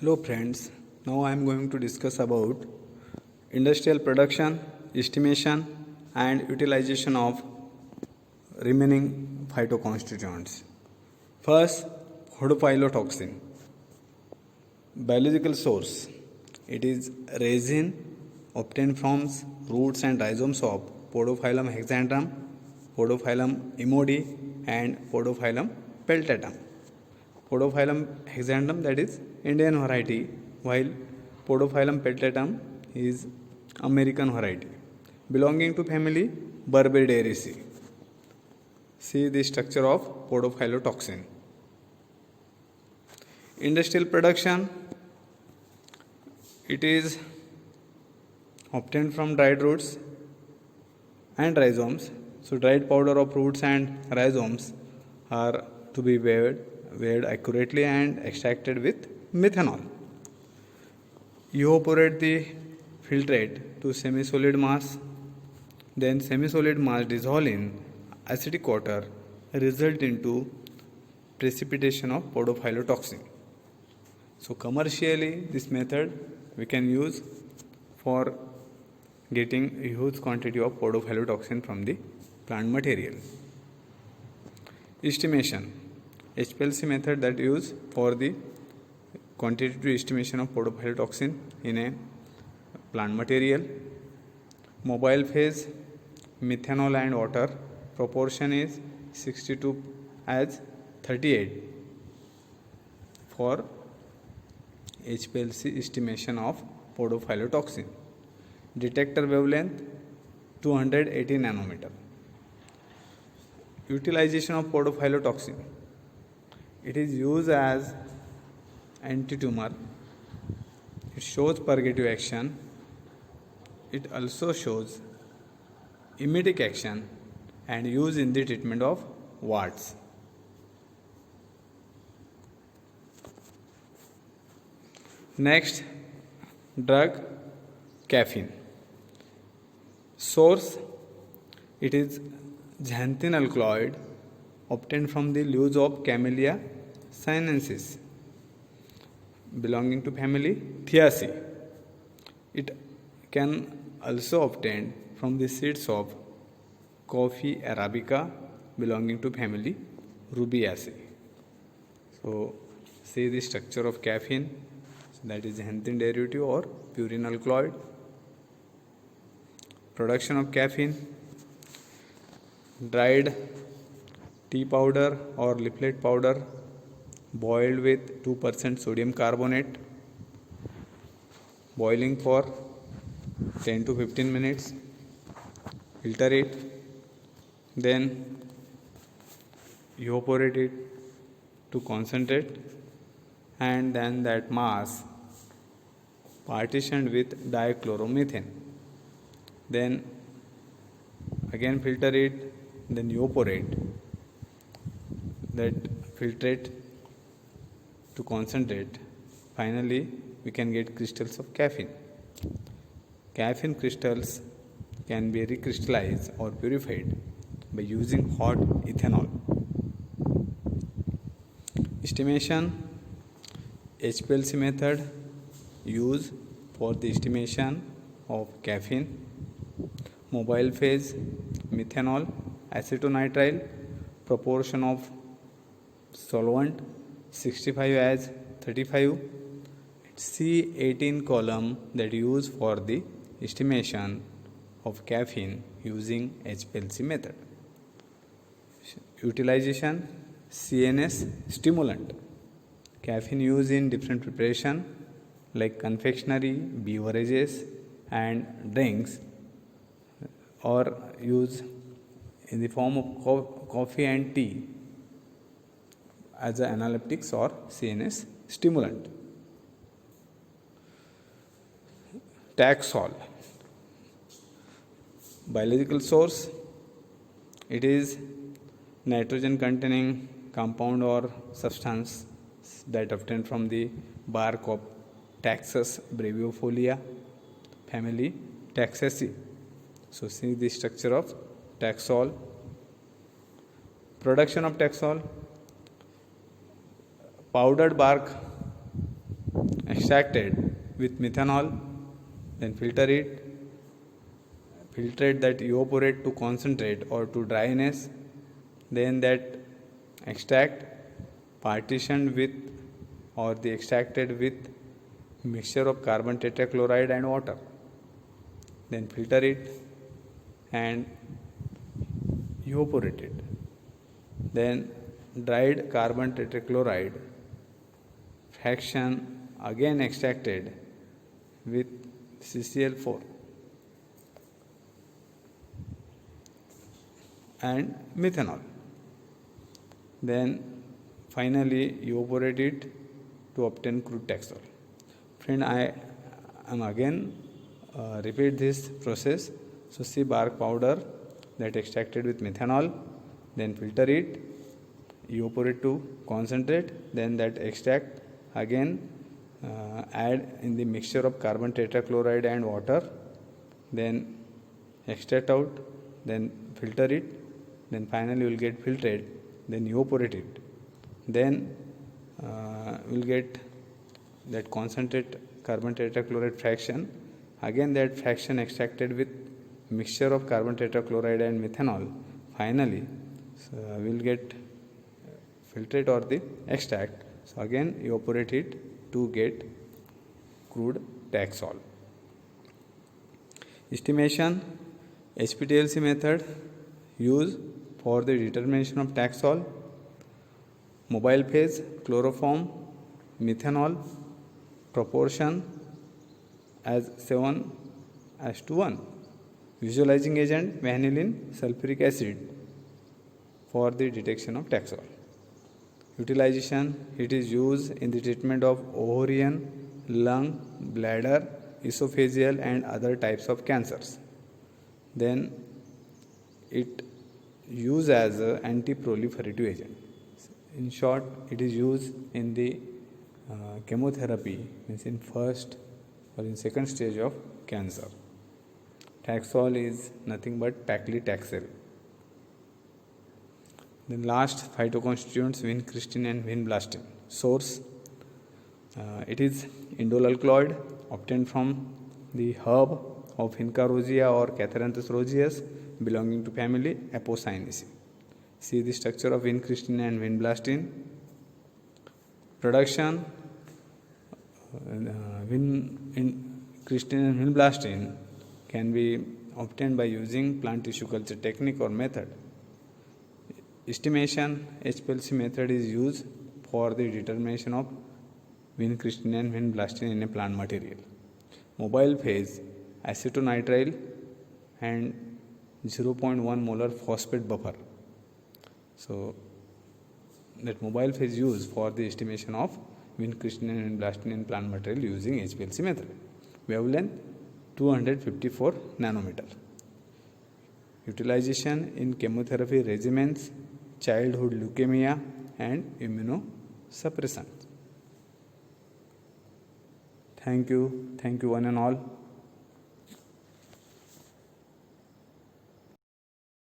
Hello friends, now I am going to discuss about industrial production, estimation and utilization of remaining phytoconstituents. First, photophyllotoxin. Biological source. It is resin obtained from roots and rhizomes of Podophyllum hexandrum, Podophyllum immodi and Podophyllum peltatum. Podophyllum hexandrum, that is Indian variety, while Podophyllum peltatum is American variety belonging to family Berberidaceae. See the structure of podophyllotoxin. Industrial production. It is obtained from dried roots and rhizomes. So dried powder of roots and rhizomes are to be weighed accurately and extracted with methanol. Evaporate the filtrate to semi-solid mass. Then semi-solid mass dissolve in acidic water result into precipitation of podophyllotoxin. So commercially this method we can use for getting a huge quantity of podophyllotoxin from the plant material. Estimation. HPLC method that used for the quantitative estimation of podophyllotoxin in a plant material. Mobile phase, methanol and water proportion is 62 as 38 for HPLC estimation of podophyllotoxin. Detector wavelength 280 nanometer. Utilization of podophyllotoxin. It is used as anti-tumor. It shows purgative action. It also shows emetic action and used in the treatment of warts. Next, drug caffeine. Source. It is xanthine alkaloid obtained from the leaves of Camellia sinensis belonging to family Thiaceae. It can also obtained from the seeds of Coffea arabica belonging to family Rubiaceae. So see the structure of caffeine, so that is xanthine derivative or purine alkaloid. Production of caffeine. Dried tea powder or leaflet powder boiled with 2% sodium carbonate, boiling for 10 to 15 minutes, filter it, then evaporate it to concentrate, and then that mass partitioned with dichloromethane, then again filter it, then evaporate that filtrate to concentrate. Finally we can get crystals of caffeine. Caffeine crystals can be recrystallized or purified by using hot ethanol. Estimation. HPLC method used for the estimation of caffeine. Mobile phase, methanol, acetonitrile, proportion of solvent 65 as 35. C18 column that used for the estimation of caffeine using HPLC method. Utilization. CNS stimulant. Caffeine used in different preparation like confectionery, beverages and drinks, or used in the form of coffee and tea as an analgesics or CNS stimulant. Taxol. Biological source. It is nitrogen containing compound or substance that obtained from the bark of Taxus brevifolia family Taxaceae. So see the structure of Taxol. Production of Taxol. Powdered bark extracted with methanol, then filtrate that evaporate to concentrate or to dryness, then that extract partitioned with or the extracted with mixture of carbon tetrachloride and water, then filter it and evaporate it, then dried carbon tetrachloride fraction again extracted with CCl4 and methanol, then finally evaporate it to obtain crude Taxol. Friend, I am again repeat this process. So see bark powder that extracted with methanol, then filter it, evaporate to concentrate, then that extract again add in the mixture of carbon tetrachloride and water, then extract out, then filter it, then finally you will get filtrate, then evaporate it, then we will get that concentrate carbon tetrachloride fraction, again that fraction extracted with mixture of carbon tetrachloride and methanol, finally we will get filtrate or the extract, so again evaporate it to get crude Taxol. Estimation HPTLC method used for the determination of Taxol: mobile phase, chloroform, methanol, proportion as 7:1, visualizing agent vanillin sulfuric acid for the detection of Taxol. Utilization: it is used in the treatment of ovarian, lung, bladder, esophageal and other types of cancers. Then it used as an anti-proliferative agent. In short, it is used in the chemotherapy, means in first or in second stage of cancer. Taxol is nothing but paclitaxel. Then last phytoconstituents: vincristine and vinblastine. Source: it is indole alkaloid obtained from the herb of Vinca rosea or Catharanthus roseus belonging to family Apocynaceae. See the structure of vincristine and vinblastine. Production: vincristine and vinblastine can be obtained by using plant tissue culture technique or method. Estimation: HPLC method is used for the determination of vincristine and vinblastine in a plant material. Mobile phase: acetonitrile and 0.1 molar phosphate buffer. So that mobile phase used for the estimation of vincristine and vinblastine in plant material using HPLC method. Wavelength 254 nanometer. Utilization in chemotherapy regimens, childhood leukemia and immunosuppression. Thank you one and all.